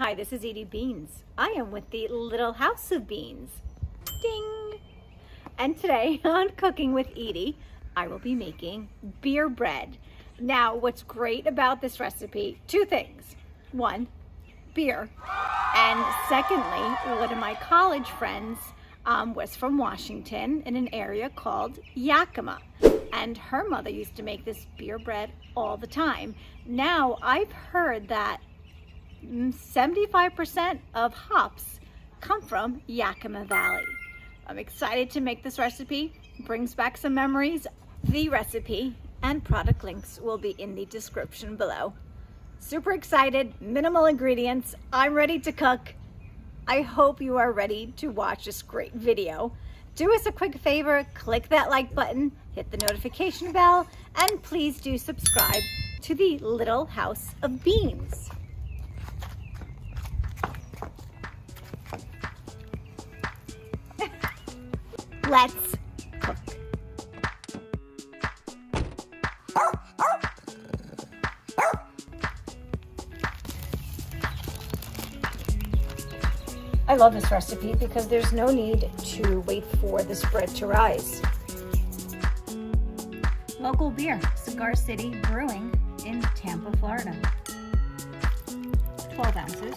Hi, this is Edye Beans. I am with the Little House of Beans. Ding! And today on Cooking with Edye, I will be making beer bread. Now, what's great about this recipe, two things. One, beer. And secondly, one of my college friends was from Washington in an area called Yakima. And her mother used to make this beer bread all the time. Now, I've heard that 75% of hops come from Yakima Valley. I'm excited to make this recipe. It brings back some memories. The recipe and product links will be in the description below. Super excited, minimal ingredients. I'm ready to cook. I hope you are ready to watch this great video. Do us a quick favor, click that like button, hit the notification bell, and please do subscribe to the Little House of Beans. Let's cook. I love this recipe because there's no need to wait for this bread to rise. Local beer, Cigar City Brewing in Tampa, Florida. 12 ounces.